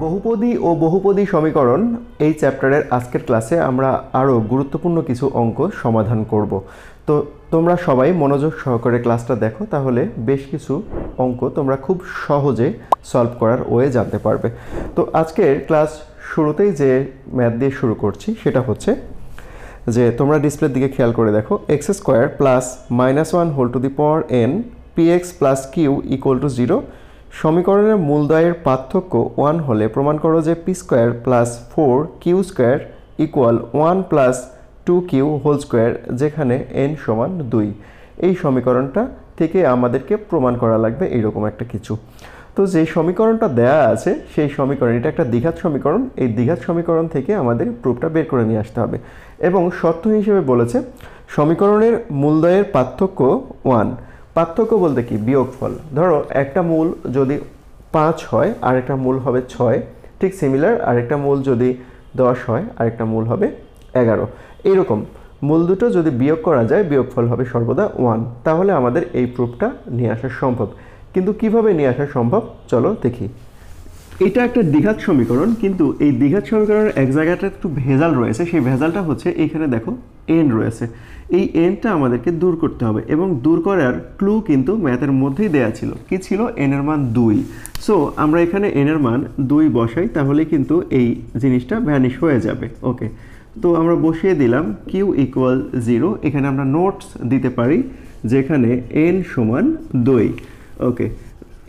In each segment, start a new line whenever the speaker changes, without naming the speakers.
বহুপদী ও বহুপদী সমীকরণ এই চ্যাপ্টারের আজকের ক্লাসে আমরা আরও গুরুত্বপূর্ণ কিছু অঙ্ক সমাধান করব। তো তোমরা সবাই মনোযোগ সহকারে ক্লাসটা দেখো, তাহলে বেশ কিছু অঙ্ক তোমরা খুব সহজে সলভ করার ওয়ে জানতে পারবে। তো আজকের ক্লাস শুরুতেই যে ম্যাথ দিয়ে শুরু করছি সেটা হচ্ছে যে তোমরা ডিসপ্লের দিকে খেয়াল করে দেখো, x square plus -1 whole to the power n px plus q equal to 0। সমীকরণের মূলদ্বয়ের পার্থক্য 1 হলে প্রমাণ করো যে p square plus 4q square equal 1 plus 2q whole square, যেখানে n সমান 2। এই সমীকরণটা থেকে আমাদেরকে প্রমাণ করা লাগবে এইরকম একটা কিছু। তো যে সমীকরণটা দেয়া আছে সেই সমীকরণ, এটা একটা দ্বিঘাত সমীকরণ, এই দ্বিঘাত সমীকরণ থেকে আমাদের প্রুফটা বের করে নিয়ে আসতে হবে। এবং শর্ত হিসেবে বলেছে সমীকরণের মূলদ্বয়ের পার্থক্য 1। পার্থক্য বলতে কি? বিয়োগফল। ধরো একটা মূল যদি 5 হয় আরেকটা মূল হবে 6, ঠিক সিমিলার আরেকটা মূল যদি 10 হয় আরেকটা মূল হবে 11। এইরকম মূল দুটো যদি বিয়োগ করা যায় বিয়োগফল হবে সর্বদা 1। তাহলে আমাদের এই প্রুফটা নিয়ে আসা সম্ভব। কিন্তু কিভাবে নিয়ে আসা সম্ভব চলো দেখি। এটা একটা দ্বিঘাত সমীকরণ, কিন্তু এই দ্বিঘাত সমীকরণের এক জায়গাটা একটু ভেজাল রয়েছে। সেই ভেজালটা হচ্ছে এইখানে দেখো n রয়েছে, এই nটা আমাদেরকে দূর করতে হবে এবং দূর করার ক্লু কিন্তু ম্যাথের মধ্যেই দেয়া ছিল। কি ছিল? n এর মান 2। সো আমরা এখানে n এর মান 2 বসাই, তাহলে কিন্তু এই জিনিসটা ভ্যানিশ হয়ে যাবে। ওকে, তো আমরা বসিয়ে দিলাম q ইকুয়াল 0। এখানে আমরা নোটস দিতে পারি যেখানে n সমান 2। ওকে,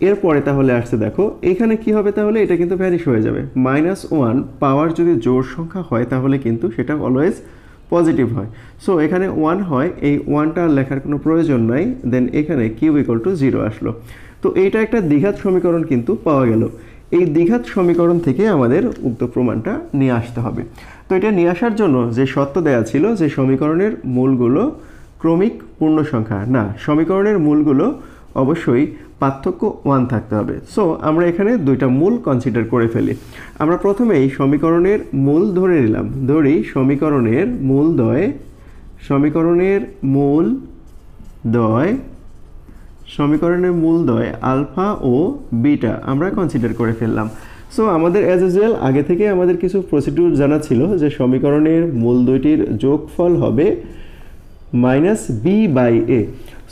এরপরে তাহলে আসছে দেখো এখানে কি হবে, তাহলে এটা কিন্তু ভ্যানিশ হয়ে যাবে। -1 পাওয়ার যদি জোড় সংখ্যা হয় তাহলে কিন্তু সেটা অলওয়েজ পজিটিভ হয়। সো এখানে 1 হয়, এই 1টা লেখার কোনো প্রয়োজন নাই। দেন এখানে কিউ ইকুয়াল টু 0 আসলো। তো এইটা একটা দ্বিঘাত সমীকরণ কিন্তু পাওয়া গেল। এই দ্বিঘাত সমীকরণ থেকে আমাদের উক্ত প্রমাণটা নিয়ে আসতে হবে। তো এটা নিয়ে আসার জন্য যে শর্ত দেয়া ছিল যে সমীকরণের মূলগুলো ক্রমিক পূর্ণ সংখ্যা না, সমীকরণের মূলগুলো অবশ্যই পার্থক্য 1 থাকতে হবে। সো আমরা এখানে দুইটা মূল কনসিডার করে ফেলি। আমরা প্রথমেই সমীকরণের মূল ধরে নিলাম। ধরি সমীকরণের মূলদ্বয় আলফা ও বিটা আমরা কনসিডার করে ফেললাম। সো আমাদের অ্যাজ ইউজুয়াল আগে থেকে আমাদের কিছু প্রসিডিউর জানা ছিল যে সমীকরণের মূল দুইটির যোগফল হবে -b/a।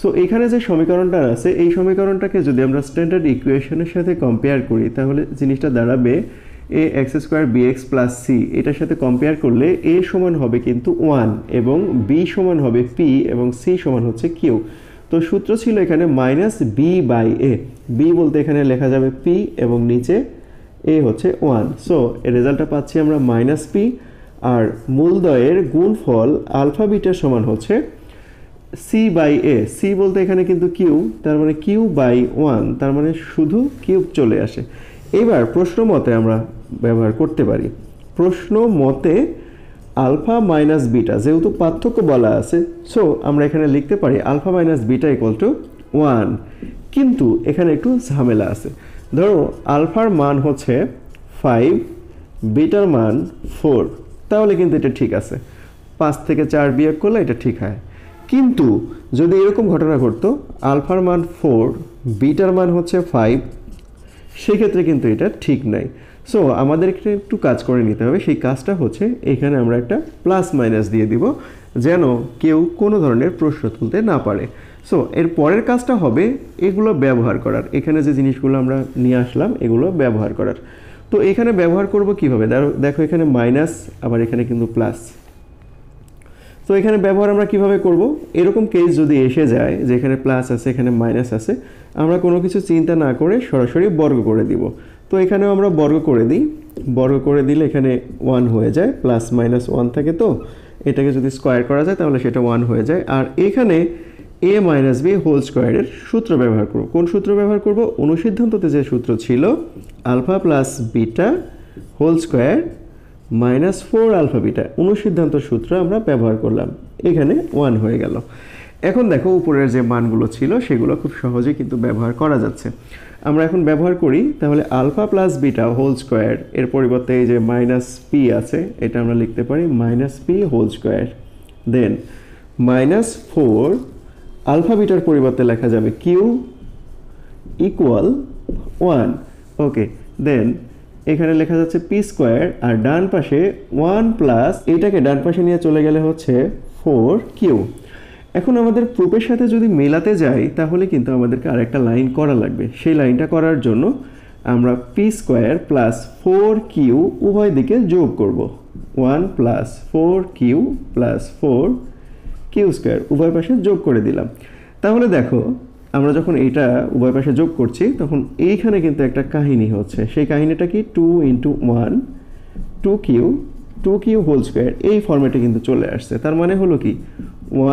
সো এখানে যে সমীকরণটা আছে এই সমীকরণটাকে যদি আমরা স্ট্যান্ডার্ড ইকুয়েশনের সাথে কম্পেয়ার করি তাহলে জিনিসটা দাঁড়াবে ax square bx plus c। এটার সাথে কম্পেয়ার করলে a সমান হবে কিন্তু 1 এবং b সমান হবে p এবং c সমান হচ্ছে q। তো সূত্র ছিল এখানে -b/a। b বলতে এখানে লেখা যাবে p এবং নিচে a হচ্ছে 1। সো এর রেজাল্টটা পাচ্ছি আমরা -p, আর মূলদ্বয়ের গুণফল আলফা বিটা সমান হচ্ছে c/a। c বলতে এখানে কিন্তু q, তার মানে q/1, তার মানে শুধু কিউব চলে আসে। এবার প্রশ্ন মতে আমরা ব্যবহার করতে পারি। প্রশ্ন মতে আলফা মাইনাস বিটা, যেহেতু পার্থক্য বলা আছে, সো আমরা এখানে লিখতে পারি alpha minus beta equal to 1। কিন্তু এখানে একটু ঝামেলা আছে। ধরো আলফার মান হচ্ছে 5, বিটার মান 4, তাহলে কিন্তু এটা ঠিক আছে। 5 থেকে 4 বিয়োগ করলে এটা ঠিক হয়। কিন্তু যদি এরকম ঘটনা ঘটতো আলফার মান 4, বিটার মান হচ্ছে 5, সেক্ষেত্রে কিন্তু এটা ঠিক নাই। সো আমাদের একটু কাজ করে নিতে হবে। সেই কাজটা হচ্ছে এখানে আমরা একটা প্লাস মাইনাস দিয়ে দিব যেন কেউ কোনো ধরনের প্রশ্ন তুলতে না পারে। সো এর পরের কাজটা হবে এগুলো ব্যবহার করার। এখানে যে জিনিসগুলো আমরা নিয়ে আসলাম এগুলো ব্যবহার করার। তো এখানে ব্যবহার করব কিভাবে? দেখো এখানে মাইনাস, আবার এখানে কিন্তু প্লাস। তো এখানে ব্যবহার আমরা কিভাবে করব? এরকম কেস যদি এসে যায় যে এখানে প্লাস আছে এখানে মাইনাস আছে, আমরা কোনো কিছু চিন্তা না করে সরাসরি বর্গ করে দিব। তো এখানেও আমরা বর্গ করে দিই। বর্গ করে দিলে এখানে 1 হয়ে যায়, প্লাস মাইনাস 1 থাকে, তো এটাকে যদি স্কোয়ার করা যায় তাহলে সেটা 1 হয়ে যায়। আর এখানে a মাইনাস b হোল স্কোয়ারের সূত্র ব্যবহার করব। কোন সূত্র ব্যবহার করব? অনুসিদ্ধান্ততে যে সূত্র ছিল alpha plus beta whole square -4 alpha beta, অনুসিদ্ধান্ত সূত্র আমরা ব্যবহার করলাম। এখানে 1 হয়ে গেল। এখন দেখো উপরের যে মানগুলো ছিল সেগুলো খুব সহজেই কিন্তু ব্যবহার করা যাচ্ছে। আমরা এখন ব্যবহার করি, তাহলে alpha plus beta whole square এর পরিবর্তে এই যে -p আছে এটা আমরা লিখতে পারি -p হোল স্কোয়ার। দেন -4 আলফা বিটার পরিবর্তে লেখা যাবে q ইকুয়াল 1। ওকে, দেন এখানে লেখা যাচ্ছে পি স্কোয়ার, আর ডান পাশে 1 প্লাস এইটাকে ডান পাশে নিয়ে চলে গেলে হচ্ছে 4q। এখন আমাদের প্রুফের সাথে যদি মেলাতে যাই তাহলে কিন্তু আমাদেরকে আরেকটা লাইন করা লাগবে। সেই লাইনটা করার জন্য আমরা পি স্কোয়ার প্লাস 4q উভয় দিকে যোগ করব। 1 plus 4q plus 4q square উভয় পাশে যোগ করে দিলাম। তাহলে দেখো আমরা যখন এইটা উভয় পাশে যোগ করছি তখন এইখানে কিন্তু একটা কাহিনী হচ্ছে। সেই কাহিনীটা কি, 2 × 1 2q হোল স্কোয়ার এই ফর্মেটে কিন্তু চলে আসছে। তার মানে হলো কি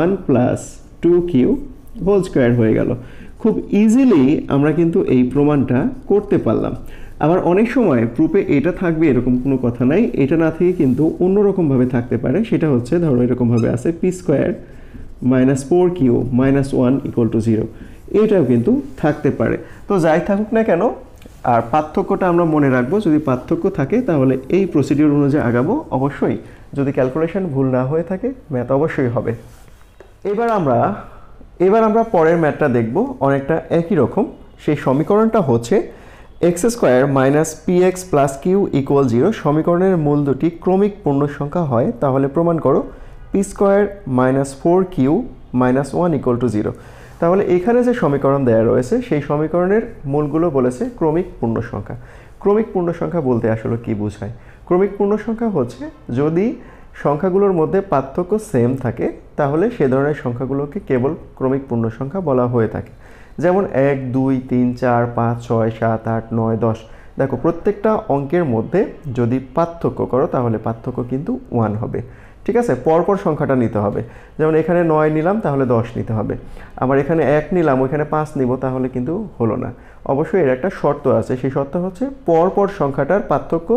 1 প্লাস 2q হোল স্কোয়ার হয়ে গেল। খুব ইজিলি আমরা কিন্তু এই প্রমাণটা করতে পারলাম। আবার অনেক সময় প্রুফে এটা থাকবে এরকম কোনো কথা নাই, এটা না থেকে কিন্তু অন্যরকমভাবে থাকতে পারে। সেটা হচ্ছে ধরো এরকমভাবে আছে P square minus 4q minus 1 = 0, এটাও কিন্তু থাকতে পারে। তো যাই থাকুক না কেন, আর পার্থক্যটা আমরা মনে রাখবো। যদি পার্থক্য থাকে তাহলে এই প্রসিডিউর অনুযায়ী আগাবো অবশ্যই। যদি ক্যালকুলেশন ভুল না হয়ে থাকে ম্যাথ অবশ্যই হবে। এবার আমরা পরের ম্যাথটা দেখব, অনেকটা একই রকম। সেই সমীকরণটা হচ্ছে x square minus p x plus q equal 0 সমীকরণের মূল দুটি ক্রমিক পূর্ণ সংখ্যা হয় তাহলে প্রমাণ করো P square minus 4q minus 1 = 0। তাহলে এখানে যে সমীকরণ দেওয়া রয়েছে সেই সমীকরণের মূলগুলো বলেছে ক্রমিক পূর্ণ সংখ্যা। ক্রমিক পূর্ণ সংখ্যা বলতে আসলে কি বোঝায়? ক্রমিক পূর্ণ সংখ্যা হচ্ছে যদি সংখ্যাগুলোর মধ্যে পার্থক্য সেম থাকে তাহলে সে ধরনের সংখ্যাগুলোকে কেবল ক্রমিক পূর্ণ সংখ্যা বলা হয়ে থাকে। যেমন 1 2 3 4 5 6 7 8 9 10। দেখো প্রত্যেকটা অঙ্কের মধ্যে যদি পার্থক্য করো তাহলে পার্থক্য কিন্তু 1 হবে। ঠিক আছে, পরপর সংখ্যাটা নিতে হবে। যেমন এখানে 9 নিলাম তাহলে 10 নিতে হবে, আবার এখানে 1 নিলাম ওইখানে 5 নিব তাহলে কিন্তু হলো না। অবশ্যই এর একটা শর্ত আছে, সেই শর্ত হচ্ছে পরপর সংখ্যাটার পার্থক্য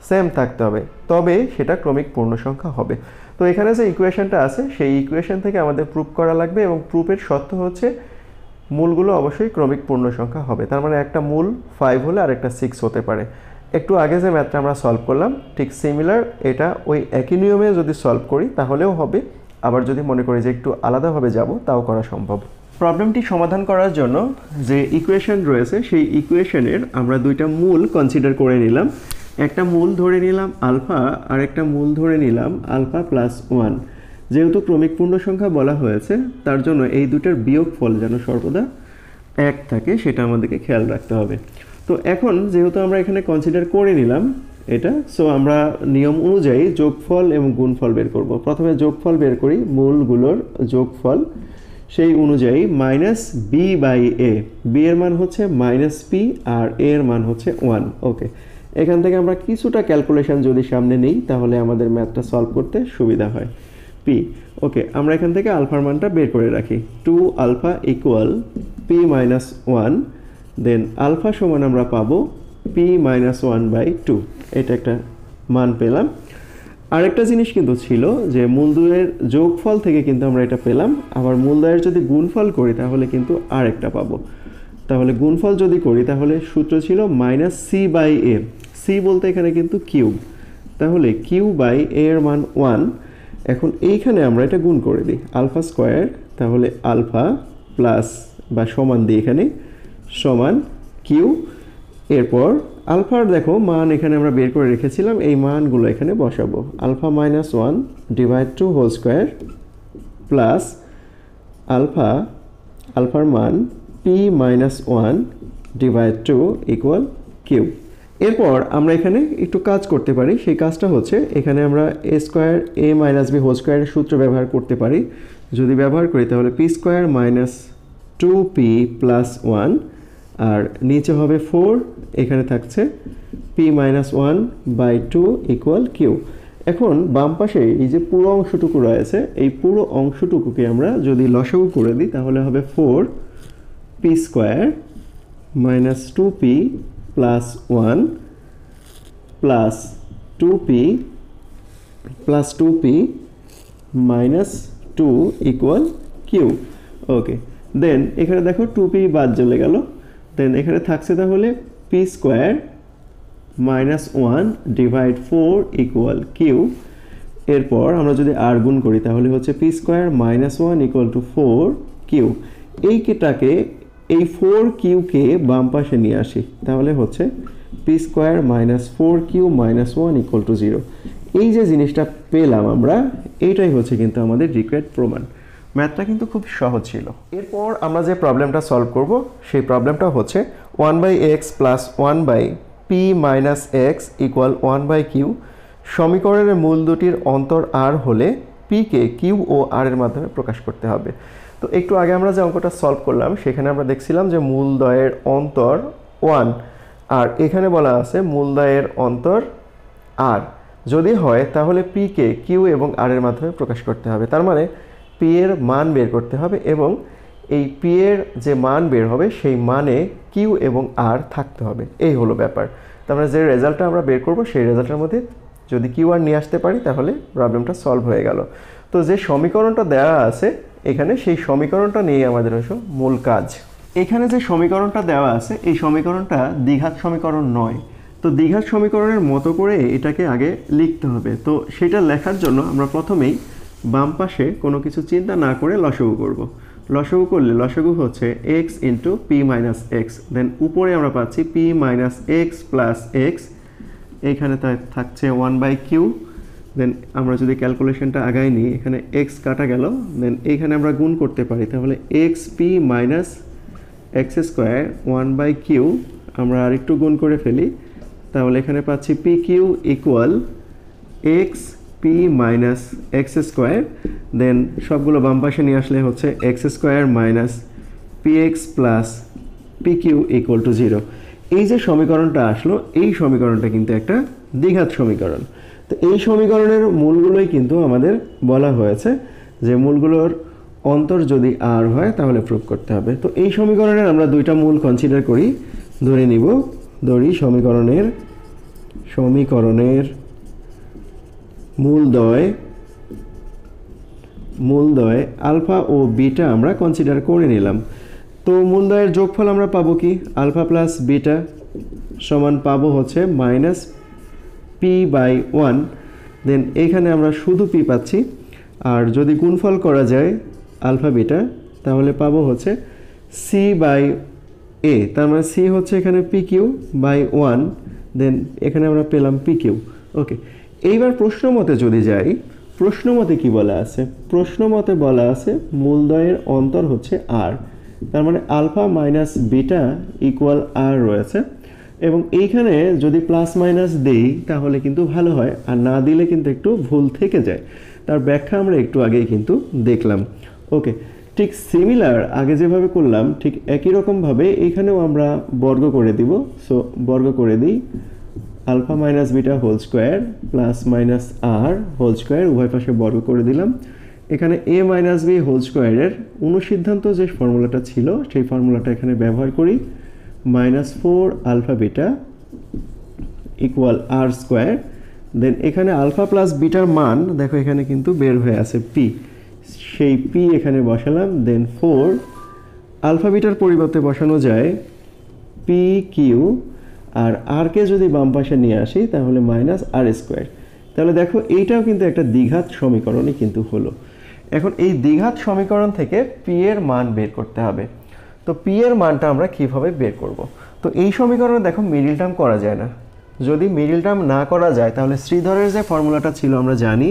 সেম থাকতে হবে, তবে সেটা ক্রমিক পূর্ণ সংখ্যা হবে। তো এখানে যে ইকুয়েশনটা আছে সেই ইকুয়েশন থেকে আমাদের প্রুফ করা লাগবে, এবং প্রুফের শর্ত হচ্ছে মূলগুলো অবশ্যই ক্রমিক পূর্ণ সংখ্যা হবে। তার মানে একটা মূল 5 হলে আর একটা 6 হতে পারে। একটু আগে যে ম্যাথটা আমরা সলভ করলাম ঠিক সিমিলার, এটা ওই একই নিয়মে যদি সলভ করি তাহলেও হবে, আবার যদি মনে করি যে একটু আলাদাভাবে যাব তাও করা সম্ভব। প্রবলেমটি সমাধান করার জন্য যে ইকুয়েশন রয়েছে সেই ইকুয়েশনের আমরা দুইটা মূল কনসিডার করে নিলাম। একটা মূল ধরে নিলাম আলফা, আর একটা মূল ধরে নিলাম আলফা প্লাস 1। যেহেতু ক্রমিক পূর্ণ সংখ্যা বলা হয়েছে তার জন্য এই দুটার বিয়োগফল যেন সর্বদা 1 থাকে সেটা আমাদেরকে খেয়াল রাখতে হবে। তো এখন যেহেতু আমরা এখানে কনসিডার করে নিলাম এটা, সো আমরা নিয়ম অনুযায়ী যোগফল এবং গুণফল বের করব। প্রথমে যোগফল বের করি, মূলগুলোর যোগফল। সেই অনুযায়ী minus b by a, b এর মান হচ্ছে মাইনাস পি আর এ এর মান হচ্ছে 1। ওকে, এখান থেকে আমরা কিছুটা ক্যালকুলেশন যদি সামনে নেই তাহলে আমাদের ম্যাথটা সলভ করতে সুবিধা হয়। পি, ওকে, আমরা এখান থেকে আলফার মানটা বের করে রাখি। 2 আলফা ইকুয়াল পি মাইনাস 1, দেন আলফা সমান আমরা পাবো পি মাইনাস 1/2। এটা একটা মান পেলাম। আরেকটা জিনিস কিন্তু ছিল যে মূলদ্বয়ের যোগফল থেকে কিন্তু আমরা এটা পেলাম, আবার মূলদ্বয়ের যদি গুণফল করি তাহলে কিন্তু আরেকটা পাবো। তাহলে গুণফল যদি করি তাহলে সূত্র ছিল minus c by a, c বলতে এখানে কিন্তু কিউব, তাহলে কিউ বাই এ এর মান 1। এখন এইখানে আমরা এটা গুণ করে দিই, আলফা স্কোয়ার, তাহলে আলফা প্লাস বা সমান দিই এখানে সমান কিউ। এরপর আলফার দেখো মান এখানে আমরা বের করে রেখেছিলাম, এই মানগুলো এখানে বসাবো। Alpha minus 1 divide 2 whole square plus আলফার মান p minus 1 divide 2 equal q. এরপর আমরা এখানে একটু কাজ করতে পারি, সেই কাজটা হচ্ছে এখানে আমরা এ স্কোয়ার এ মাইনাস বি হোল স্কোয়ারের সূত্র ব্যবহার করতে পারি। যদি ব্যবহার করি তাহলে p square minus 2p plus 1, আর নিচে হবে 4, এখানে থাকছে পি মাইনাস 1/2 ইকুয়াল কিউ। এখন বাম পাশে এই যে পুরো অংশটুকু রয়েছে এই পুরো অংশটুকুকে আমরা যদি লসাগু করে দিই তাহলে হবে 4p square minus 2p plus 1 plus 2p minus 2 equal q. Okay, then এখানে দেখো 2p বাদ চলে গেল, দেন এখানে থাকছে তাহলে p square minus 1 divide 4 equal q. এরপর আমরা যদি আর গুণ করি তাহলে হচ্ছে p square minus 1 equal to 4 q. এই 4 কিউকে বাম পাশে নিয়ে আসি তাহলে হচ্ছে p square minus 4q minus 1 equal to 0। এই যে জিনিসটা পেলাম আমরা, এইটাই হচ্ছে কিন্তু আমাদের রিকোয়ার্ড প্রমাণ। ম্যাথটা কিন্তু খুব সহজ ছিল। এরপর আমরা যে প্রবলেমটা সলভ করব সেই প্রবলেমটা হচ্ছে 1/x plus 1/p minus x equal 1/q। সমীকরণের মূল দুটির অন্তর r হলে p কে q ও r এর মাধ্যমে প্রকাশ করতে হবে। তো একটু আগে আমরা যে অঙ্কটা সলভ করলাম সেখানে আমরা দেখছিলাম যে মূলদ্বয়ের অন্তর 1, আর এখানে বলা আছে মূলদ্বয়ের অন্তর r যদি হয় তাহলে p কে q এবং r এর মাধ্যমে প্রকাশ করতে হবে। তার মানে p এর মান বের করতে হবে এবং এই p এর যে মান বের হবে সেই মানে q এবং r থাকতে হবে। এই হলো ব্যাপার। তার মানে যে রেজাল্টটা আমরা বের করব সেই রেজাল্টের মধ্যে যদি q আর নিয়ে আসতে পারি তাহলে প্রবলেমটা সলভ হয়ে গেল। তো যে সমীকরণটা দেওয়া আছে এখানে সেই সমীকরণটা নিয়ে আমাদের হচ্ছে মূল কাজ। এখানে যে সমীকরণটা দেওয়া আছে এই সমীকরণটা দ্বিঘাত সমীকরণ নয়। তো দ্বিঘাত সমীকরণের মতো করে এটাকে আগে লিখতে হবে। তো সেটা লেখার জন্য আমরা প্রথমেই বাম পাশে কোনো কিছু চিন্তা না করে লসাগু করব। লসাগু করলে লসাগু হচ্ছে x into p minus x, then উপরে আমরা পাচ্ছি p minus x plus x, এইখানে থাকছে 1/q। দেন আমরা যদি ক্যালকুলেশনটা আগাই নিই, এখানে x কাটা গেল, দেন এইখানে আমরা গুণ করতে পারি, তাহলে xp minus x square 1/q আমরা আরেকটু গুণ করে ফেলি, তাহলে এখানে পাচ্ছি pq equal xp minus x square, then সবগুলো বাম পাশে নিয়ে আসলে হচ্ছে x square minus px plus pq equal to 0। এই যে সমীকরণটা আসলো এই সমীকরণটা কিন্তু একটা দ্বিঘাত সমীকরণ। তো এই সমীকরণের মূলগুলোই কিন্তু আমাদের বলা হয়েছে যে মূলগুলোর অন্তর যদি r হয় তাহলে প্রুভ করতে হবে। তো এই সমীকরণের আমরা দুইটা মূল কনসিডার করি, ধরি সমীকরণের মূলদ্বয় আলফা ও বিটা আমরা কনসিডার করে নিলাম। তো মূলদ্বয়ের যোগফল আমরা পাবো কি, আলফা প্লাস বিটা সমান পাবো হচ্ছে মাইনাস p/1, দেন এইখানে আমরা শুধু p পাচ্ছি, আর যদি গুণফল করা যায় আলফা বিটা তাহলে পাবো হচ্ছে c/a, তার মানে c হচ্ছে এখানে pq/1, দেন এখানে আমরা পেলাম pq। ওকে, এইবার প্রশ্নমতে যদি যাই, প্রশ্নমতে কি বলা আছে, প্রশ্নমতে বলা আছে মূলদ্বয়ের অন্তর হচ্ছে r, তার মানে alpha minus beta equal r রয়েছে, এবং এইখানে যদি প্লাস মাইনাস দেই তাহলে কিন্তু ভালো হয়, আর না দিলে কিন্তু একটু ভুল থেকে যায়। তার ব্যাখ্যা আমরা একটু আগেই কিন্তু দেখলাম। ওকে, ঠিক সিমিলার আগে যেভাবে করলাম ঠিক একই রকমভাবে এখানেও আমরা বর্গ করে দিব। সো বর্গ করে দিই, alpha minus beta whole square plus minus r whole square, উভয় পাশে বর্গ করে দিলাম। এখানে a মাইনাস বি হোল স্কোয়ারের অনুসিদ্ধান্ত যে ফর্মুলাটা ছিল সেই ফর্মুলাটা এখানে ব্যবহার করি, -4 আলফা বিটা ইকুয়াল আর স্কোয়ার, দেন এখানে আলফা প্লাস বিটার মান দেখো এখানে কিন্তু বের হয়ে আছে p, সেই p এখানে বসালাম, দেন 4 আলফা বিটার পরিবর্তে বসানো যায় pq, আর r কে যদি বাম পাশে নিয়ে আসি তাহলে মাইনাস আর স্কোয়ার। তাহলে দেখো এইটাও কিন্তু একটা দ্বিঘাত সমীকরণই কিন্তু হলো। এখন এই দ্বিঘাত সমীকরণ থেকে p এর মান বের করতে হবে। তো p এর মানটা আমরা কিভাবে বের করব? তো এই সমীকরণে দেখো মিডল টার্ম করা যায় না। যদি মিডল টার্ম না করা যায় তাহলে শ্রীধরের যে ফর্মুলাটা ছিল আমরা জানি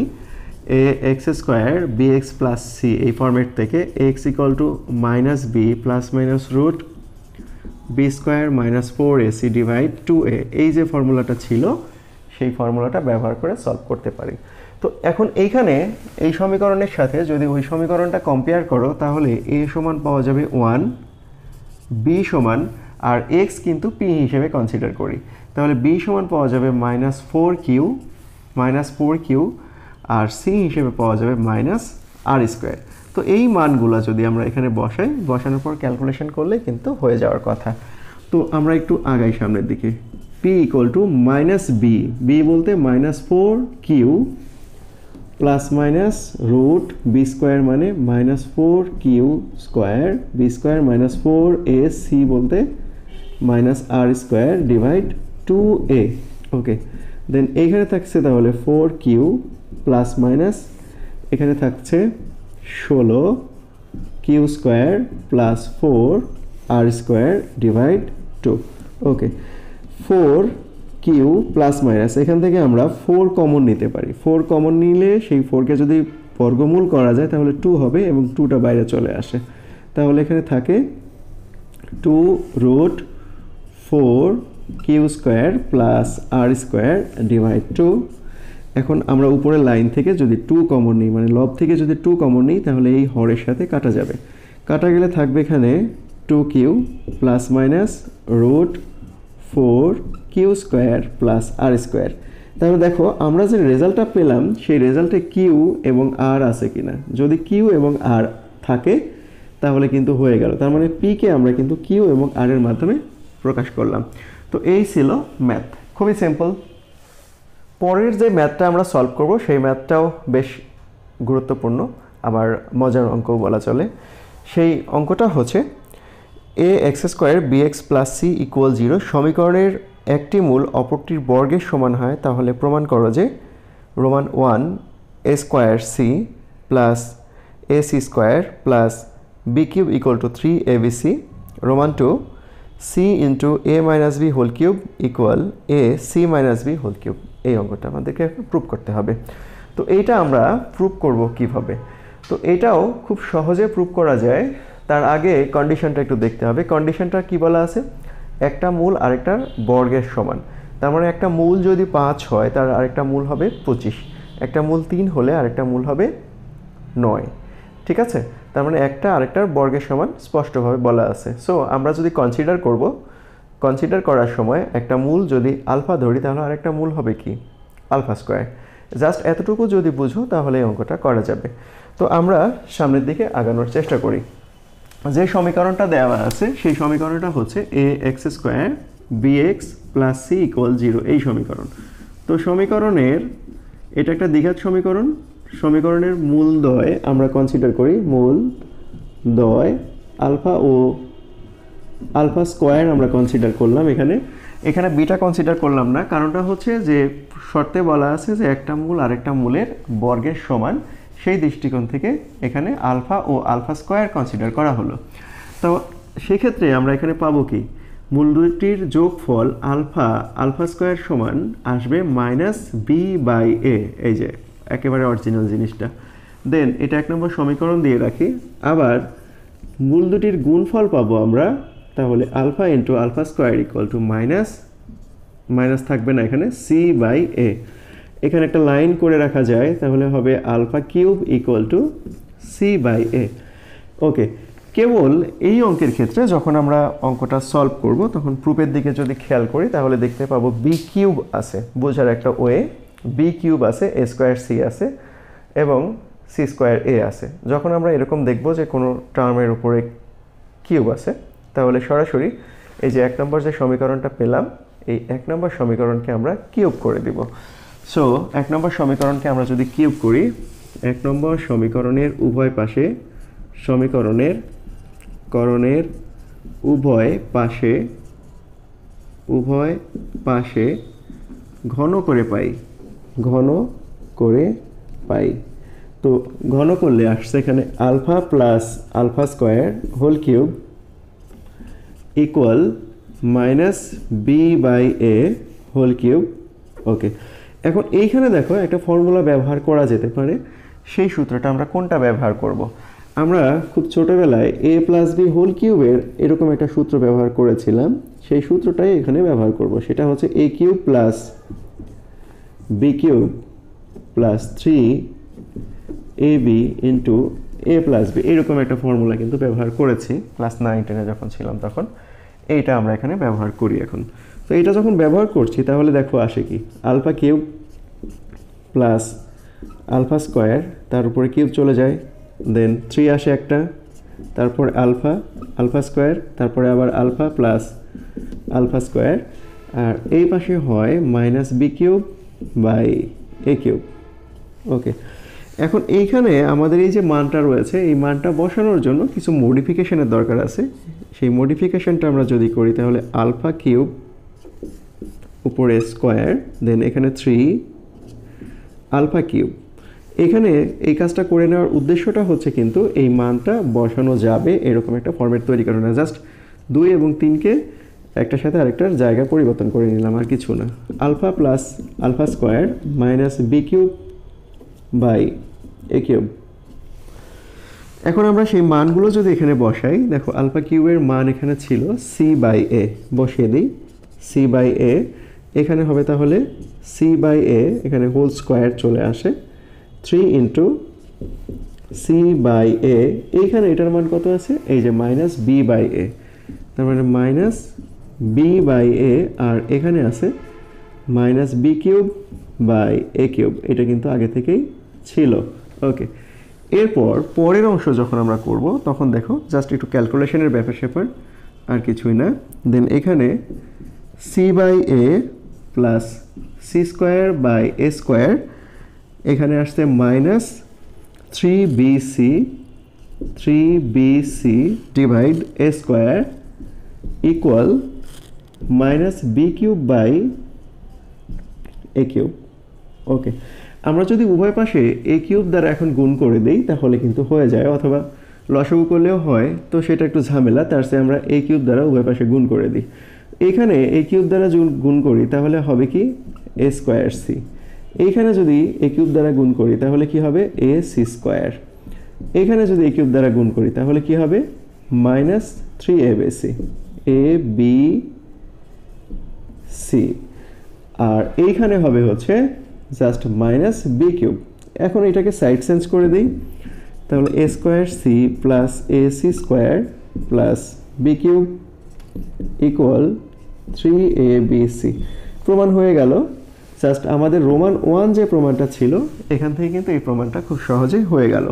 ax square bx plus c, এই ফর্মেট থেকে x equal to minus b plus minus root b square minus 4ac divide 2a, এই যে ফর্মুলাটা ছিল সেই ফর্মুলাটা ব্যবহার করে সলভ করতে পারি। তো এখন এইখানে এই সমীকরণের সাথে যদি ওই সমীকরণটা কম্পেয়ার করো তাহলে a সমান পাওয়া যাবে 1, b সমান, আর x কিন্তু p হিসেবে কনসিডার করি, তাহলে b সমান পাওয়া যাবে -4q, আর c হিসেবে পাওয়া যাবে মাইনাস আর স্কোয়ার। তো এই মানগুলো যদি আমরা এখানে বসাই, বসানোর পর ক্যালকুলেশন করলে কিন্তু হয়ে যাওয়ার কথা। তো আমরা একটু আগাই সামনের দিকে, p equal to minus b বলতে -4q plus minus root b square মানে -4q square, b square minus 4ac বলতে minus r square divide 2a। Okay, then এইখানে থাকছে তাহলে 4q প্লাস মাইনাস এখানে থাকছে 16q square plus 4 r square divide 2। Okay, four q plus minus, এখান থেকে আমরা 4 কমন নিতে পারি। 4 কমন নিলে সেই 4কে যদি বর্গমূল করা যায় তাহলে 2 হবে এবং 2টা বাইরে চলে আসে। তাহলে এখানে থাকে 2 root 4 q square plus r square divide 2। এখন আমরা উপরের লাইন থেকে যদি 2 কমন নিই, মানে লব থেকে যদি 2 কমন নিই তাহলে এই হরের সাথে কাটা যাবে। কাটা গেলে থাকবে এখানে 2 q plus minus root 4 q square plus r square. তাহলে দেখো আমরা যে রেজাল্টটা পেলাম সেই রেজাল্টে কিউ এবং আর আছে কিনা। যদি কিউ এবং আর থাকে তাহলে কিন্তু হয়ে গেল, তার মানে পিকে আমরা কিন্তু কিউ এবং আর এর মাধ্যমে প্রকাশ করলাম। তো এই ছিল ম্যাথ, খুবই সিম্পল। পরের যে ম্যাথটা আমরা সলভ করব সেই ম্যাথটাও বেশ গুরুত্বপূর্ণ, আবার মজার অঙ্কও বলা চলে। সেই অঙ্কটা হচ্ছে a x square b x plus c equal 0 সমীকরণের একটি মূল অপরটির বর্গের সমান হয়, তাহলে প্রমাণ করো যে Roman 1 a square c plus a c square plus b cube equal to 3 a b c, Roman 2 c into a minus b whole cube equal a c minus b whole cube. এই অঙ্কটা আমাদেরকে prove করতে হবে। তো এইটা আমরা prove করব কিভাবে? তো এটাও খুব সহজে প্রুভ করা যায়। তার আগে কন্ডিশনটা একটু দেখতে হবে। কন্ডিশনটা কি বলা আছে? একটা মূল আরেকটার বর্গের সমান। তার মানে একটা মূল যদি 5 হয় তার আরেকটা মূল হবে 25, একটা মূল 3 হলে আরেকটা মূল হবে 9। ঠিক আছে, তার মানে একটা আরেকটার বর্গের সমান স্পষ্টভাবে বলা আছে। সো আমরা যদি কনসিডার করার সময় একটা মূল যদি আলফা ধরি তাহলে আরেকটা মূল হবে কি? Alpha square. জাস্ট এতটুকু যদি বুঝো তাহলে এই অঙ্কটা করা যাবে। তো আমরা সামনের দিকে আগানোর চেষ্টা করি। যে সমীকরণটা দেওয়া আছে সেই সমীকরণটা হচ্ছে a x square b x plus c equal 0, এই সমীকরণ। তো সমীকরণের এটা একটা দ্বিঘাত সমীকরণ। সমীকরণের মূলদ্বয় আমরা কনসিডার করি, মূলদ্বয় আলফা ও আলফা স্কোয়ার আমরা কনসিডার করলাম। এখানে বিটা কনসিডার করলাম না, কারণটা হচ্ছে যে শর্তে বলা আছে যে একটা মূল আরেকটা মূলের বর্গের সমান, সেই দৃষ্টিকোণ থেকে এখানে আলফা ও আলফা স্কোয়ার কনসিডার করা হলো। তো সেক্ষেত্রে আমরা এখানে পাবো কি? মূল দুটির যোগফল আলফা স্কোয়ার সমান আসবে মাইনাস বি বাই এ, এই যে একেবারে অরিজিনাল জিনিসটা। দেন এটা 1 নম্বর সমীকরণ দিয়ে রাখি। আবার মূল দুটির গুণফল পাবো আমরা, তাহলে alpha into alpha square equal to minus থাকবে না এখানে সি বাই এ। এখানে একটা লাইন করে রাখা যায়, তাহলে হবে alpha cube equal to c by a. Okay, কেবল এই অঙ্কের ক্ষেত্রে যখন আমরা অঙ্কটা সলভ করব তখন প্রুফের দিকে যদি খেয়াল করি তাহলে দেখতে পাবো বি কিউব আছে, বোঝার একটা ওয়ে। বি কিউব আছে, এ স্কোয়ার সি আছে এবং সি স্কোয়ার এ আছে। যখন আমরা এরকম দেখব যে কোনো টার্মের উপরে কিউব আছে তাহলে সরাসরি এই যে 1 নম্বর যে সমীকরণটা পেলাম এই 1 নম্বর সমীকরণকে আমরা কিউব করে দিব। সো 1 নম্বর সমীকরণকে আমরা যদি কিউব করি, 1 নম্বর সমীকরণের উভয় পাশে ঘন করে পাই। তো ঘন করলে আসছে এখানে alpha plus alpha square whole cube equal minus b by a whole cube. Okay, এখন এইখানে দেখো একটা ফর্মুলা ব্যবহার করা যেতে পারে। সেই সূত্রটা আমরা কোনটা ব্যবহার করব? আমরা খুব ছোটোবেলায় এ প্লাস বি হোল কিউবের এরকম একটা সূত্র ব্যবহার করেছিলাম, সেই সূত্রটাই এখানে ব্যবহার করব। সেটা হচ্ছে a cube plus b cube plus 3ab into a plus b, এরকম একটা ফর্মুলা কিন্তু ব্যবহার করেছি ক্লাস 9-10-এ যখন ছিলাম তখন। এইটা আমরা এখানে ব্যবহার করি এখন। তো এটা যখন ব্যবহার করছি তাহলে দেখো আসে কি? Alpha cube plus alpha square, তার উপরে কিউব চলে যায়, দেন 3 আসে একটা, তারপর আলফা স্কোয়ার, তারপরে আবার আলফা প্লাস আলফা স্কোয়ার, আর এই পাশে হয় minus b cube by a cube. Okay, এখন এইখানে আমাদের এই যে মানটা রয়েছে এই মানটা বসানোর জন্য কিছু মডিফিকেশনের দরকার আছে। সেই মডিফিকেশনটা আমরা যদি করি তাহলে আলফা কিউব উপরে স্কোয়ার, দেন এখানে 3 আলফা কিউব। এখানে এই কাজটা করে নেওয়ার উদ্দেশ্যটা হচ্ছে কিন্তু এই মানটা বসানো যাবে এরকম একটা ফরম্যাট তৈরি করা না, জাস্ট 2 এবং 3কে একটার সাথে আরেকটার জায়গা পরিবর্তন করে নিলাম, আর কিছু না। Alpha plus alpha square minus b cube by a cube. এখন আমরা সেই মানগুলো যদি এখানে বসাই, দেখো আলফা কিউবের মান এখানে ছিল সি বাই এ, বসিয়ে দিই সি বাই এ, এখানে হবে তাহলে সি বাই এ, এখানে হোল স্কোয়ার চলে আসে 3 ইন্টু সি বাই এ, এইখানে এটার মান কত আছে, এই যে মাইনাস বি বাই এ, তার মানে মাইনাস বি বাই এ, আর এখানে আছে minus b cube by a cube, এটা কিন্তু আগে থেকেই ছিল। ওকে, এরপর পরের অংশ যখন আমরা করব তখন দেখো জাস্ট একটু ক্যালকুলেশনের ব্যাপার স্যাপার, আর কিছুই না। দেন এখানে c by a plus c square by a square, এখানে আসছে minus 3bc divide a square equal minus b cube by a cube. Okay, আমরা যদি উভয় পাশে এ কিউব দ্বারা এখন গুণ করে দিই তাহলে কিন্তু হয়ে যায়, অথবা লসাগু করলেও হয়, তো সেটা একটু ঝামেলা, তার চেয়ে আমরা এ কিউব দ্বারা উভয় পাশে গুণ করে দিই। এখানে এ কিউব দ্বারা গুণ করি তাহলে হবে কি এ স্কোয়ার সি, এইখানে যদি এ কিউব দ্বারা গুণ করি তাহলে কি হবে এ সি স্কোয়ার, এখানে যদি এ কিউব দ্বারা গুণ করি তাহলে কি হবে মাইনাস 3abc এ বি সি, আর এইখানে হবে হচ্ছে জাস্ট মাইনাস বি কিউব। এখন এটাকে সাইড চেঞ্জ করে দিই, তাহলে a square c plus a c square plus b cube equal 3abc। প্রমাণ হয়ে গেল। জাস্ট আমাদের রোমান 1 যে প্রমাণটা ছিল এখান থেকে কিন্তু এই প্রমাণটা খুব সহজেই হয়ে গেল।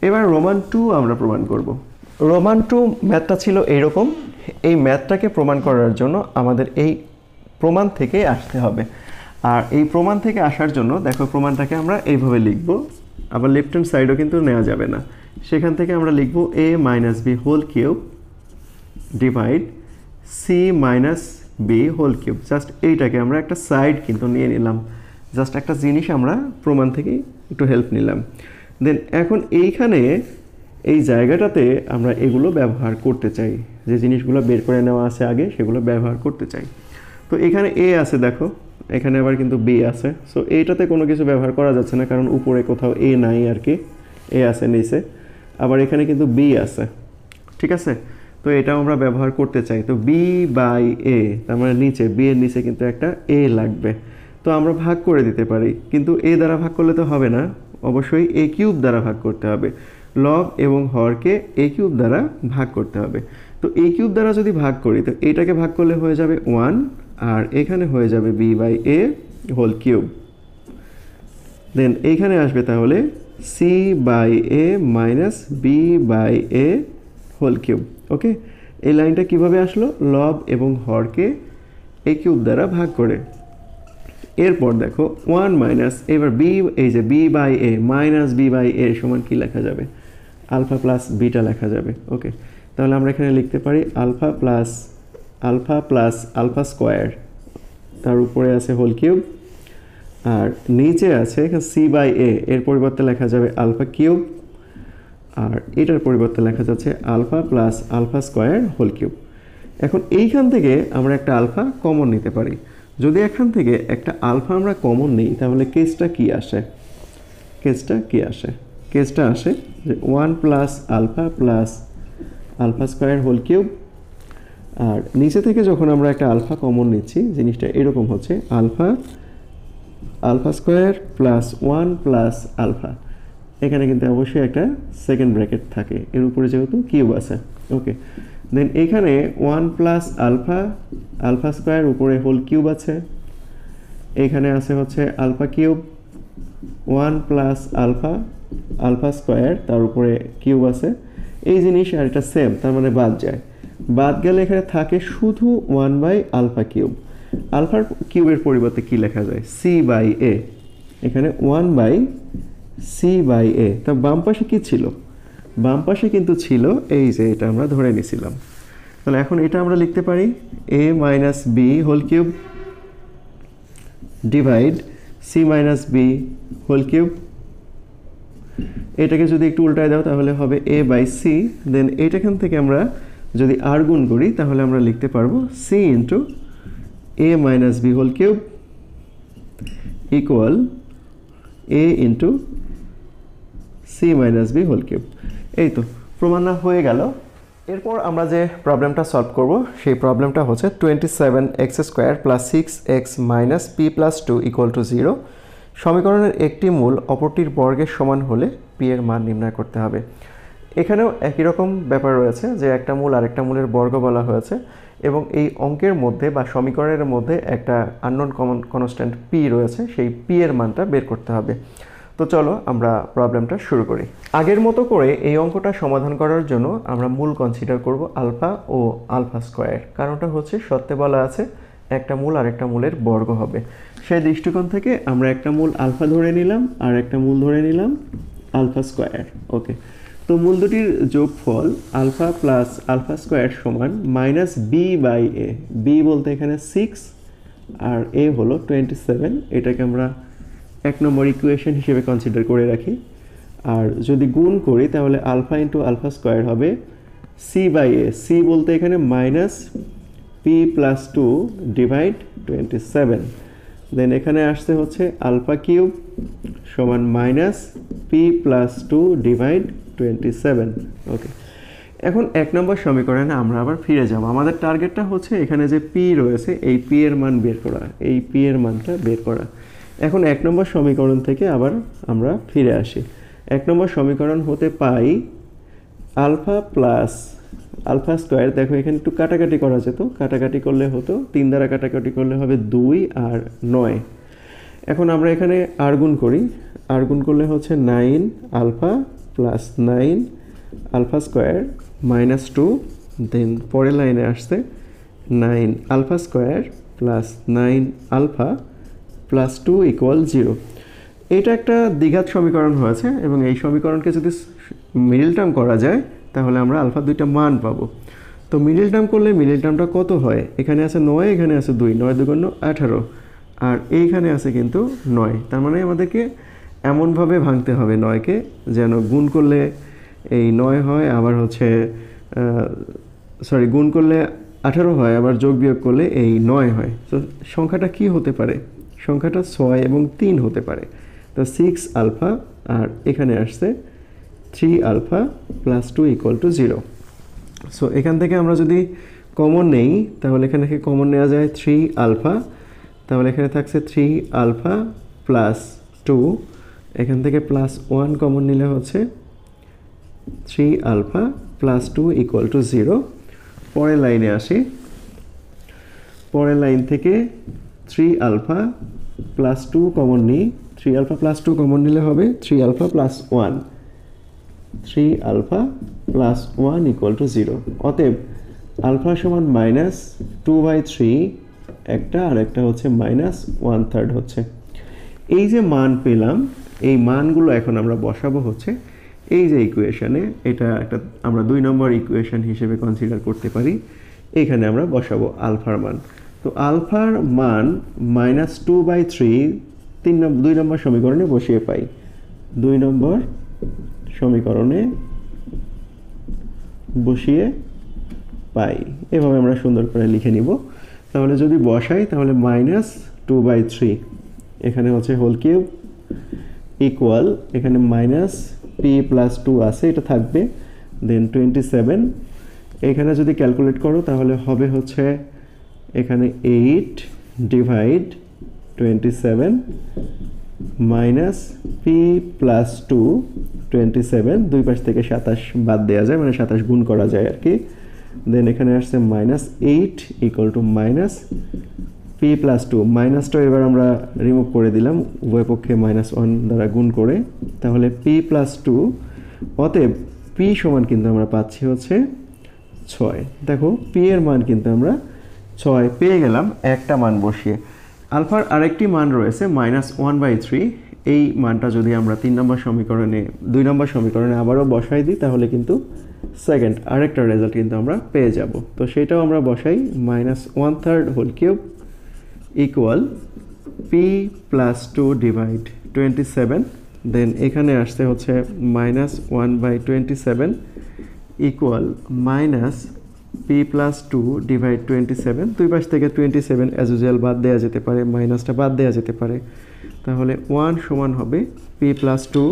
এবার রোমান 2 আমরা প্রমাণ করব। রোমান 2 ম্যাথটা ছিল এইরকম, এই ম্যাথটাকে প্রমাণ করার জন্য আমাদের এই প্রমাণ থেকে আসতে হবে, আর এই প্রমাণ থেকে আসার জন্য দেখো প্রমাণটাকে আমরা এইভাবে লিখব, আবার লেফট হ্যান্ড সাইডও কিন্তু নেওয়া যাবে না, সেখান থেকে আমরা লিখব a minus b whole cube divide c minus b whole cube. Just এইটাকে আমরা একটা সাইড কিন্তু নিয়ে নিলাম, জাস্ট একটা জিনিস আমরা প্রমাণ থেকে একটু হেল্প নিলাম। দেন এখন এইখানে এই জায়গাটাতে আমরা এগুলো ব্যবহার করতে চাই, যে জিনিসগুলো বের করে নেওয়া আছে আগে সেগুলো ব্যবহার করতে চাই। তো এখানে এ আছে, দেখো এখানে আবার কিন্তু বি আছে, সো এইটাতে কোনো কিছু ব্যবহার করা যাচ্ছে না কারণ উপরে কোথাও এ নাই আর কি, এ আছে নিচে, আবার এখানে কিন্তু বি আছে, ঠিক আছে। তো এটাও আমরা ব্যবহার করতে চাই, তো বি বাই এ, তার মানে নিচে বি এর নিচে কিন্তু একটা এ লাগবে, তো আমরা ভাগ করে দিতে পারি, কিন্তু এ দ্বারা ভাগ করলে তো হবে না, অবশ্যই এ কিউব দ্বারা ভাগ করতে হবে, লব এবং হরকে এ কিউব দ্বারা ভাগ করতে হবে। তো এ কিউব দ্বারা যদি ভাগ করি তো এটাকে ভাগ করলে হয়ে যাবে 1, আর এখানে হয়ে যাবে b by a whole cube. Then এইখানে আসবে তাহলে c by a minus b by a whole cube. Okay, এই লাইনটা কিভাবে আসলো, লব এবং হরকে এ কিউব দ্বারা ভাগ করে। এরপর দেখো 1 মাইনাস, এবার বি, এই যে b by a minus b by a সমান কি লেখা যাবে, আলফা প্লাস বিটা লেখা যাবে। ওকে, তাহলে আমরা এখানে লিখতে পারি আলফা প্লাস আলফা স্কোয়ার, তার উপরে আছে হোল কিউব, আর নিচে আছে এখানে সি বাই এ, এর পরিবর্তে লেখা যাবে আলফা কিউব, আর এটার পরিবর্তে লেখা যাচ্ছে alpha plus alpha square whole cube. এখন এইখান থেকে আমরা একটা আলফা কমন নিতে পারি, যদি এখান থেকে একটা আলফা আমরা কমন নিই তাহলে কেসটা কি আসে, কেসটা আসে যে 1 plus alpha square whole cube, আর নিচে থেকে যখন আমরা একটা আলফা কমন নিচ্ছি জিনিসটা এরকম হচ্ছে alpha square plus 1 plus alpha, এখানে কিন্তু অবশ্যই একটা সেকেন্ড ব্র্যাকেট থাকে, এর উপরে যেহেতু কিউব আছে। ওকে, দেন এখানে 1 প্লাস আলফা স্কোয়ার উপরে হোল কিউব আছে, এখানে আছে হচ্ছে alpha cube, 1 plus alpha square তার উপরে কিউব আছে, এই জিনিস আর এটা সেম, তার মানে বাদ যায়, বাদ গেলে এখানে থাকে শুধু 1 বাই আলফা কিউব। আলফার কিউবের পরিবর্তে কি লেখা যায়, সি বাই এ, এখানে 1 বাই সি বাই এ। তা বাম পাশে কি ছিল, বাম পাশে কিন্তু ছিল এই যে এটা আমরা ধরে নিয়েছিলাম, তাহলে এখন এটা আমরা লিখতে পারি a minus b whole cube divide c minus b whole cube. এটাকে যদি একটু উল্টায় দাও তাহলে হবে এ বাই সি, দেন এইটাখান থেকে আমরা যদি আর গুণ করি তাহলে আমরা লিখতে পারবো c into a minus b whole cube equal a into c minus b whole cube. এই তো প্রমাণ হয়ে গেল। এরপর আমরা যে প্রবলেমটা সলভ করব সেই প্রবলেমটা হচ্ছে 27x² plus 6x minus P plus 2 equal to 0। সমীকরণের একটি মূল অপরটির বর্গের সমান হলে পি এর মান নির্ণয় করতে হবে। এখানেও একই রকম ব্যাপার রয়েছে যে একটা মূল আরেকটা মূলের বর্গ বলা হয়েছে এবং এই অঙ্কের মধ্যে বা সমীকরণের মধ্যে একটা আননোন কনস্ট্যান্ট পি রয়েছে, সেই পি এর মানটা বের করতে হবে। তো চলো আমরা প্রবলেমটা শুরু করি। আগের মতো করে এই অঙ্কটা সমাধান করার জন্য আমরা মূল কনসিডার করব আলফা ও আলফা স্কোয়ার। কারণটা হচ্ছে সত্যে বলা আছে একটা মূল আরেকটা মূলের বর্গ হবে। সেই দৃষ্টিকোণ থেকে আমরা একটা মূল আলফা ধরে নিলাম আর একটা মূল ধরে নিলাম আলফা স্কোয়ার। ওকে, তো মূল দুটির যোগফল আলফা প্লাস আলফা স্কোয়ার সমান minus b by a. B বলতে এখানে 6 আর এ হলো 27। এটাকে আমরা 1 নম্বর ইকুয়েশন হিসেবে কনসিডার করে রাখি। আর যদি গুণ করি তাহলে আলফা ইন্টু আলফা স্কোয়ার হবে সি বাই এ। সি বলতে এখানে minus P plus 2 divide 27। Then এখানে আসতে হচ্ছে আলফা কিউব সমান মাইনাস পি প্লাস 2 ডিভাইড 27। ওকে, এখন 1 নম্বর সমীকরণে আমরা আবার ফিরে যাব। আমাদের টার্গেটটা হচ্ছে এখানে যে পি রয়েছে এই পি এর মান বের করা, এই পি এর মানটা বের করা। এখন 1 নম্বর সমীকরণ থেকে আবার আমরা ফিরে আসি। 1 নম্বর সমীকরণ হতে পাই আলফা প্লাস আলফা স্কোয়ার। দেখো এখানে একটু কাটাকাটি করা যেত, কাটাকাটি করলে হতো 3 দ্বারা কাটাকাটি করলে হবে 2 আর 9। এখন আমরা এখানে আর গুণ করি, আর গুণ করলে হচ্ছে 9 alpha plus 9 alpha square minus 2। Then পরের লাইনে আসছে 9 alpha square plus 9 alpha plus 2 equal 0। এটা একটা দ্বিঘাত সমীকরণ হয়েছে এবং এই সমীকরণকে যদি মিডল টার্ম করা যায় তাহলে আমরা আলফা দুইটা মান পাবো। তো মিডল টার্ম করলে মিডল টার্মটা কত হয়? এখানে আছে 9, এখানে আছে 2, 9 2 18 আর এইখানে আছে কিন্তু 9। তার মানে আমাদেরকে এমনভাবে ভাঙতে হবে 9কে যেন গুণ করলে এই 9 হয়, আবার হচ্ছে গুণ করলে 18 হয়, আবার যোগ বিয়োগ করলে এই 9 হয়। তো সংখ্যাটা কি হতে পারে? সংখ্যাটা 6 এবং 3 হতে পারে। তো 6 আলফা আর এখানে আসছে 3 alpha plus 2 equal to 0। So এখান থেকে আমরা যদি কমন নেই তাহলে এখানে থেকে কমন নেওয়া যায় 3 আলফা, তাহলে এখানে থাকছে 3 আলফা প্লাস 2। এখান থেকে প্লাস 1 কমন নিলে হচ্ছে 3 আলফা প্লাস 2 ইকুয়াল টু 0। পরের লাইনে আসি। পরের লাইন থেকে 3 আলফা প্লাস 2 কমন নিই। 3 আলফা প্লাস 2 কমন নিলে হবে 3 alpha plus 1। 3 alpha plus 1 equal to 0। অতএব আলফা সমান মাইনাস 2/3 একটা, আর একটা হচ্ছে মাইনাস 1/3 হচ্ছে। এই যে মান পেলাম এই মানগুলো এখন আমরা বসাবো হচ্ছে এই যে ইকুয়েশনে। এটা একটা আমরা 2 নম্বর ইকুয়েশন হিসেবে কনসিডার করতে পারি। এখানে আমরা বসাবো আলফার মান। তো আলফার মান মাইনাস 2/3 2 নম্বর সমীকরণে বসিয়ে পাই। 2 নম্বর সমীকরণে বসিয়ে পাই, এভাবে আমরা সুন্দর করে লিখে নিব। তাহলে যদি বসাই তাহলে মাইনাস 2/3 এখানে হচ্ছে হোল কিউব ইকুয়াল এখানে মাইনাস পি প্লাস 2 আছে, এটা থাকবে। দেন 27 এখানে যদি ক্যালকুলেট করো তাহলে হবে হচ্ছে এখানে 8 ডিভাইড 27 মাইনাস পি প্লাস 2 27, দুই পাশ থেকে 27 বাদ দেওয়া যায়, মানে 27 গুণ করা যায় আর কি। দেন এখানে আসছে minus 8 equal to minus P plus 2। মাইনাসটা এবার আমরা রিমুভ করে দিলাম উভয় পক্ষে -1 দ্বারা গুণ করে, তাহলে পি প্লাস 2। অতএব পি সমান কিন্তু আমরা পাচ্ছি হচ্ছে 6। দেখো পি এর মান কিন্তু আমরা 6 পেয়ে গেলাম একটা মান বসিয়ে। আলফার আরেকটি মান রয়েছে -1/3। এই মানটা যদি আমরা 3 নম্বর সমীকরণে 2 নম্বর সমীকরণে আবারও বসাই দিই তাহলে কিন্তু সেকেন্ড আরেকটা রেজাল্ট কিন্তু আমরা পেয়ে যাব। তো সেটাও আমরা বসাই -1/3 whole cube equal p plus 2 divide 27। Then এখানে আসতে হচ্ছে -1/27 ইকুয়াল পি প্লাস 2 ডিভাইড 27, দুই পাশ থেকে 27 অ্যাজ ইউজুয়াল বাদ দেওয়া যেতে পারে, মাইনাসটা বাদ দেওয়া যেতে পারে, তাহলে 1 সমান হবে পি প্লাস 2,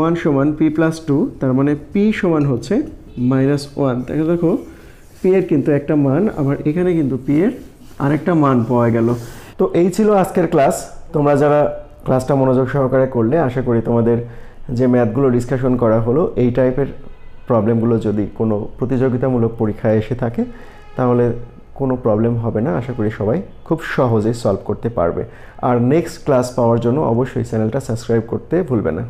1 সমান পি প্লাস 2, তার মানে পি সমান হচ্ছে -1। তাহলে দেখো পি এর কিন্তু একটা মান, আবার এখানে কিন্তু পি এর আরেকটা মান পাওয়া গেল। তো এই ছিল আজকের ক্লাস। তোমরা যারা ক্লাসটা মনোযোগ সহকারে করলে, আশা করি তোমাদের যে ম্যাথগুলো ডিসকাশন করা হলো, এই টাইপের প্রবলেমগুলো যদি কোনো প্রতিযোগিতামূলক পরীক্ষায় এসে থাকে তাহলে কোনো প্রবলেম হবে না। আশা করি সবাই খুব সহজেই সলভ করতে পারবে। আর নেক্সট ক্লাস পাওয়ার জন্য অবশ্যই চ্যানেলটা সাবস্ক্রাইব করতে ভুলবে না।